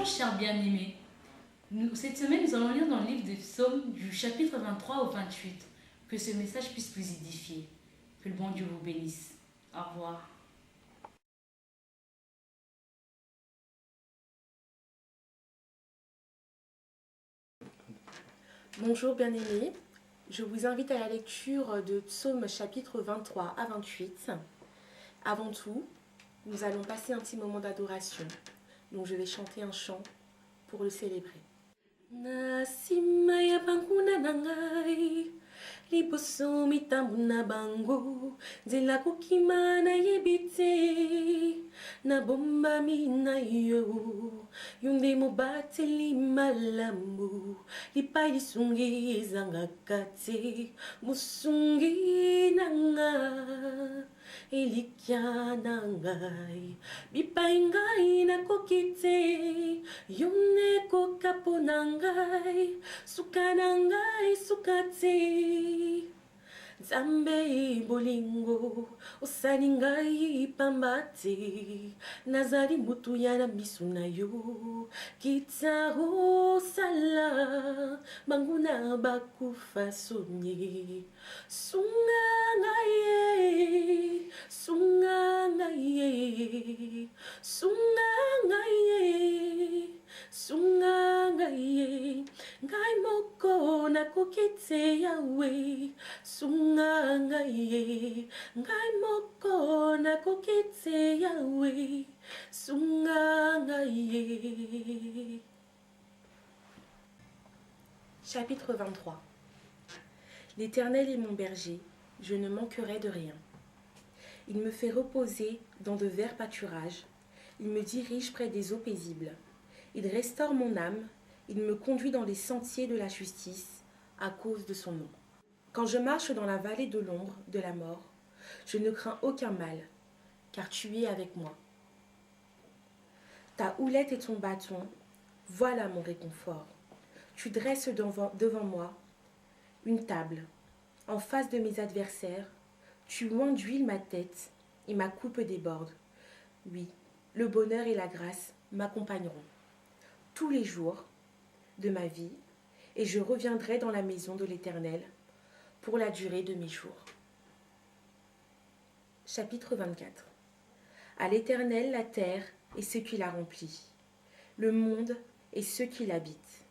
Bonjour chers bien-aimés. Cette semaine, nous allons lire dans le livre des Psaumes du chapitre 23 au 28. Que ce message puisse vous édifier. Que le bon Dieu vous bénisse. Au revoir. Bonjour bien-aimés, je vous invite à la lecture de Psaume chapitre 23 à 28. Avant tout, nous allons passer un petit moment d'adoration. Donc je vais chanter un chant pour le célébrer. Nasimaya banguna nangai, liboso mitambu na bango, nzela kokima na yebite, na bomba mina yo, yunde mobateli malamu, lipai lisungi ezanga kate, musungi nanga, elikia nangai, bipai ngai nakoki te, yone kokapo nangai, suka nangai suka te. Nzambe bolingo osali ngai pamba te, nazali mutu ya na miso na yo, kita osala banguna bakufa soni. Sunga ngai ye, sunga ngai ye, sunga ngai ye, sunga ngai ye, ngai moko nakoki te Yawe, sunga ngai ye, ngai moko nakoki te Yawe, sunga ngai ye. Chapitre 23. L'Éternel est mon berger, je ne manquerai de rien. Il me fait reposer dans de verts pâturages, il me dirige près des eaux paisibles. Il restaure mon âme, il me conduit dans les sentiers de la justice à cause de son nom. Quand je marche dans la vallée de l'ombre de la mort, je ne crains aucun mal, car tu es avec moi. Ta houlette et ton bâton, voilà mon réconfort. Tu dresses devant moi une table, en face de mes adversaires, tu oins d'huile ma tête et ma coupe déborde. Oui, le bonheur et la grâce m'accompagneront tous les jours de ma vie, et je reviendrai dans la maison de l'Éternel pour la durée de mes jours. Chapitre 24. À l'Éternel la terre et ce qui la remplit, le monde et ceux qui l'habitent,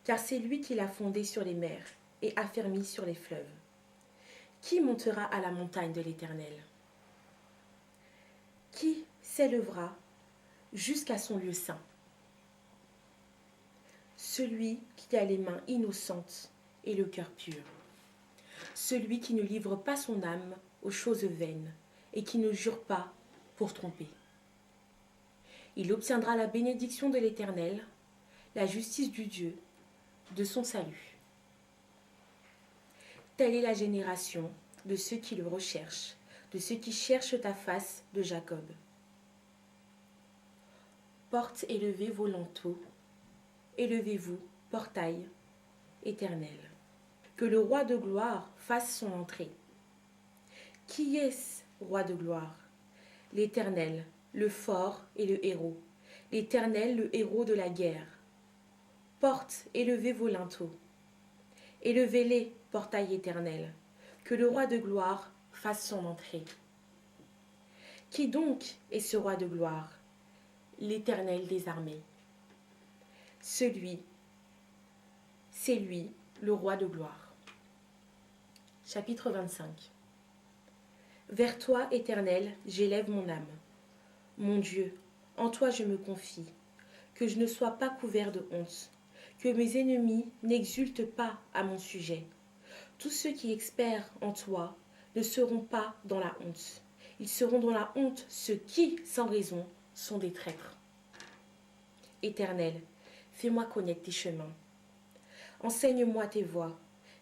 car c'est lui qui l'a fondé sur les mers et affermi sur les fleuves. Qui montera à la montagne de l'Éternel? Qui s'élèvera jusqu'à son lieu saint? Celui qui a les mains innocentes et le cœur pur. Celui qui ne livre pas son âme aux choses vaines et qui ne jure pas pour tromper. Il obtiendra la bénédiction de l'Éternel, la justice du Dieu, de son salut. Telle est la génération de ceux qui le recherchent, de ceux qui cherchent ta face de Jacob. Portes élevez vos linteaux, élevez-vous, portail éternel. Que le roi de gloire fasse son entrée. Qui est-ce, roi de gloire? L'Éternel, le fort et le héros. L'Éternel, le héros de la guerre. Portes, élevez vos linteaux. Élevez-les, portail éternel. Que le roi de gloire fasse son entrée. Qui donc est ce roi de gloire? L'Éternel des armées. C'est lui, le roi de gloire. Chapitre 25. Vers toi, Éternel, j'élève mon âme. Mon Dieu, en toi je me confie. Que je ne sois pas couvert de honte. Que mes ennemis n'exultent pas à mon sujet. Tous ceux qui espèrent en toi ne seront pas dans la honte. Ils seront dans la honte ceux qui, sans raison, sont des traîtres. Éternel, fais-moi connaître tes chemins. Enseigne-moi tes voies.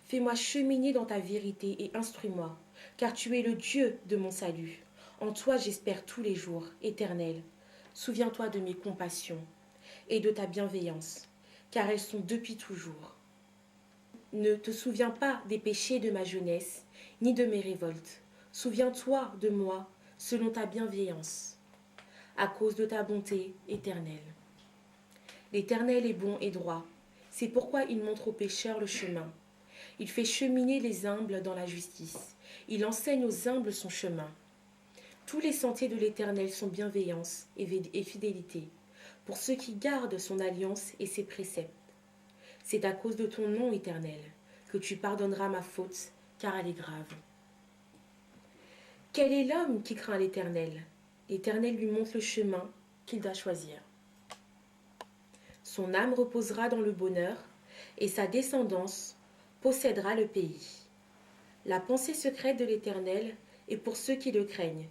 Fais-moi cheminer dans ta vérité et instruis-moi, car tu es le Dieu de mon salut. En toi j'espère tous les jours, Éternel. Souviens-toi de mes compassions et de ta bienveillance, car elles sont depuis toujours. Ne te souviens pas des péchés de ma jeunesse, ni de mes révoltes. Souviens-toi de moi selon ta bienveillance, à cause de ta bonté éternelle. L'Éternel est bon et droit. C'est pourquoi il montre aux pécheurs le chemin. Il fait cheminer les humbles dans la justice. Il enseigne aux humbles son chemin. Tous les sentiers de l'Éternel sont bienveillance et fidélité, pour ceux qui gardent son alliance et ses préceptes. C'est à cause de ton nom, Éternel, que tu pardonneras ma faute, car elle est grave. Quel est l'homme qui craint l'Éternel? L'Éternel lui montre le chemin qu'il doit choisir. Son âme reposera dans le bonheur, et sa descendance possédera le pays. La pensée secrète de l'Éternel est pour ceux qui le craignent,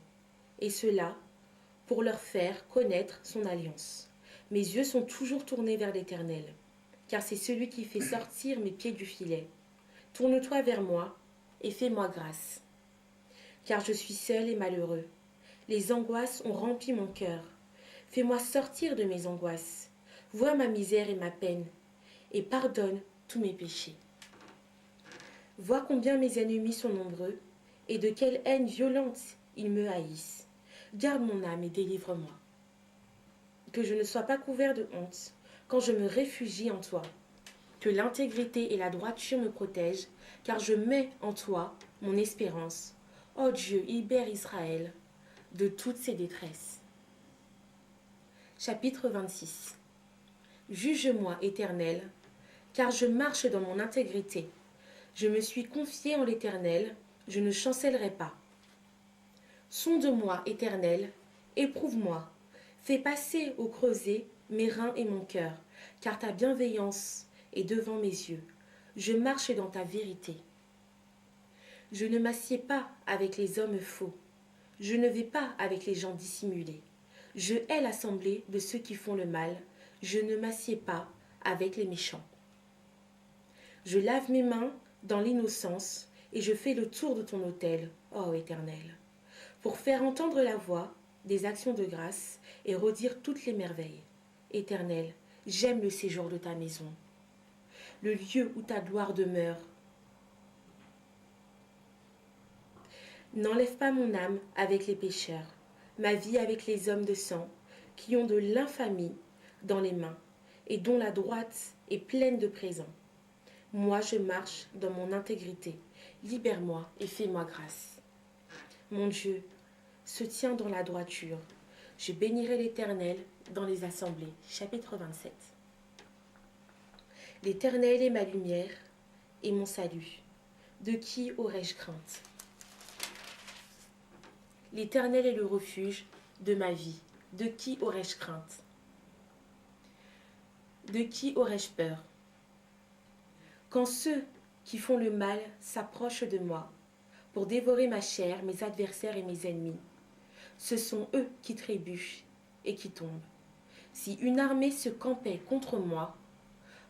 et cela pour leur faire connaître son alliance. Mes yeux sont toujours tournés vers l'Éternel, car c'est celui qui fait sortir mes pieds du filet. Tourne-toi vers moi et fais-moi grâce, car je suis seul et malheureux. Les angoisses ont rempli mon cœur. Fais-moi sortir de mes angoisses. Vois ma misère et ma peine, et pardonne tous mes péchés. Vois combien mes ennemis sont nombreux, et de quelle haine violente ils me haïssent. Garde mon âme et délivre-moi. Que je ne sois pas couvert de honte quand je me réfugie en toi. Que l'intégrité et la droiture me protègent, car je mets en toi mon espérance. Ô Dieu, libère Israël de toutes ses détresses. Chapitre 26. Juge-moi, Éternel, car je marche dans mon intégrité. Je me suis confié en l'Éternel, je ne chancellerai pas. Sonde-moi, Éternel, éprouve-moi. Fais passer au creuset mes reins et mon cœur, car ta bienveillance est devant mes yeux. Je marche dans ta vérité. Je ne m'assieds pas avec les hommes faux. Je ne vais pas avec les gens dissimulés. Je hais l'assemblée de ceux qui font le mal. Je ne m'assieds pas avec les méchants. Je lave mes mains dans l'innocence et je fais le tour de ton autel, ô Éternel, pour faire entendre la voix des actions de grâce et redire toutes les merveilles. Éternel, j'aime le séjour de ta maison, le lieu où ta gloire demeure. N'enlève pas mon âme avec les pécheurs, ma vie avec les hommes de sang, qui ont de l'infamie dans les mains, et dont la droite est pleine de présents. Moi, je marche dans mon intégrité. Libère-moi et fais-moi grâce. Mon Dieu se tient dans la droiture. Je bénirai l'Éternel dans les assemblées. Chapitre 27. L'Éternel est ma lumière et mon salut. De qui aurais-je crainte? L'Éternel est le refuge de ma vie. De qui aurais-je crainte? De qui aurais-je peur? Quand ceux qui font le mal s'approchent de moi pour dévorer ma chair, mes adversaires et mes ennemis, ce sont eux qui trébuchent et qui tombent. Si une armée se campait contre moi,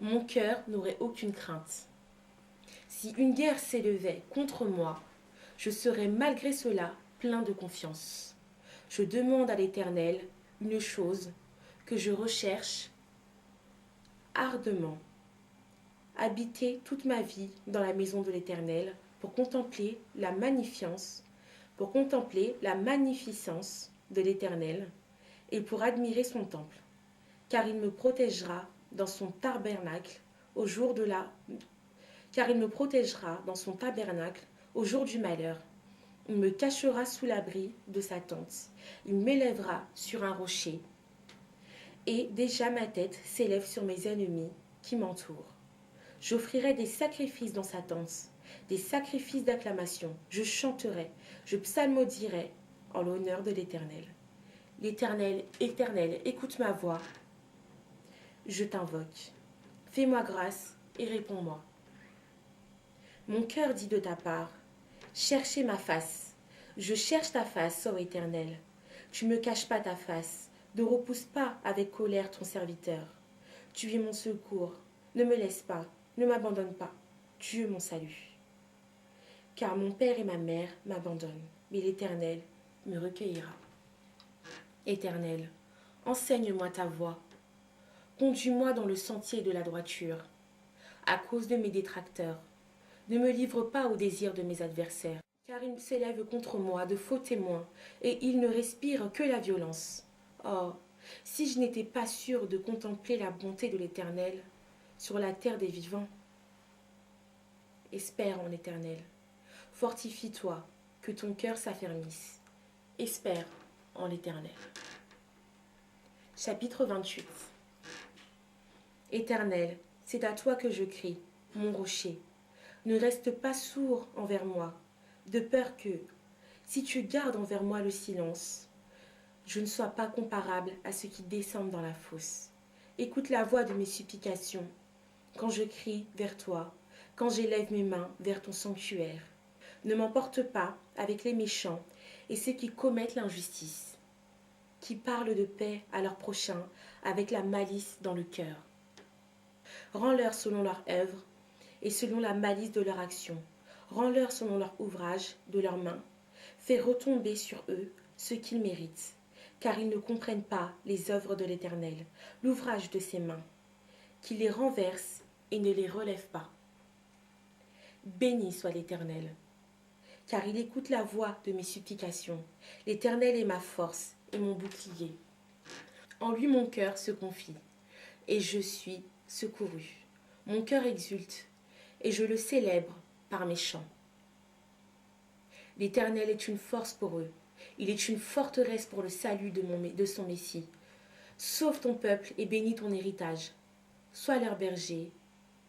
mon cœur n'aurait aucune crainte. Si une guerre s'élevait contre moi, je serais malgré cela plein de confiance. Je demande à l'Éternel une chose que je recherche ardemment. Habiter toute ma vie dans la maison de l'Éternel pour contempler la magnificence de l'Éternel et pour admirer son temple, car il me protégera dans son tabernacle au jour du malheur. Il me cachera sous l'abri de sa tente. Il m'élèvera sur un rocher. Et déjà ma tête s'élève sur mes ennemis qui m'entourent. J'offrirai des sacrifices dans sa tente, des sacrifices d'acclamation. Je chanterai, je psalmodierai en l'honneur de l'Éternel. L'Éternel, Éternel, écoute ma voix. Je t'invoque. Fais-moi grâce et réponds-moi. Mon cœur dit de ta part, cherchez ma face. Je cherche ta face, ô Éternel. Tu ne me caches pas ta face. Ne repousse pas avec colère ton serviteur. Tu es mon secours. Ne me laisse pas. Ne m'abandonne pas, Dieu mon salut. Car mon père et ma mère m'abandonnent, mais l'Éternel me recueillera. Éternel, enseigne-moi ta voie. Conduis-moi dans le sentier de la droiture. À cause de mes détracteurs, ne me livre pas au désir de mes adversaires, car ils s'élèvent contre moi de faux témoins, et ils ne respirent que la violence. Oh, si je n'étais pas sûre de contempler la bonté de l'Éternel sur la terre des vivants. Espère en l'Éternel. Fortifie-toi, que ton cœur s'affermisse. Espère en l'Éternel. Chapitre 28. Éternel, c'est à toi que je crie, mon rocher. Ne reste pas sourd envers moi, de peur que, si tu gardes envers moi le silence, je ne sois pas comparable à ceux qui descendent dans la fosse. Écoute la voix de mes supplications, quand je crie vers toi, quand j'élève mes mains vers ton sanctuaire. Ne m'emporte pas avec les méchants et ceux qui commettent l'injustice, qui parlent de paix à leur prochain avec la malice dans le cœur. Rends-leur selon leur œuvre et selon la malice de leur action. Rends-leur selon leur ouvrage de leurs mains. Fais retomber sur eux ce qu'ils méritent, car ils ne comprennent pas les œuvres de l'Éternel, l'ouvrage de ses mains, qu'il les renverse et ne les relève pas. Béni soit l'Éternel, car il écoute la voix de mes supplications. L'Éternel est ma force et mon bouclier. En lui mon cœur se confie, et je suis secouru. Mon cœur exulte, et je le célèbre par mes chants. L'Éternel est une force pour eux. Il est une forteresse pour le salut de son Messie. Sauve ton peuple et bénis ton héritage. Sois leur berger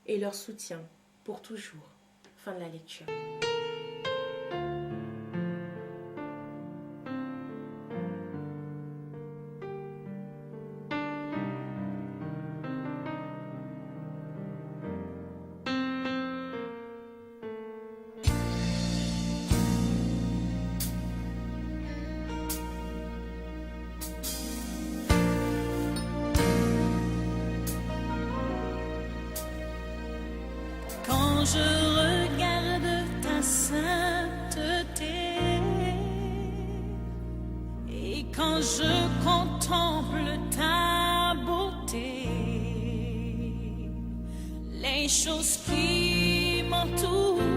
et leur soutien pour toujours. Fin de la lecture. Quand je regarde ta sainteté et quand je contemple ta beauté, les choses qui m'entourent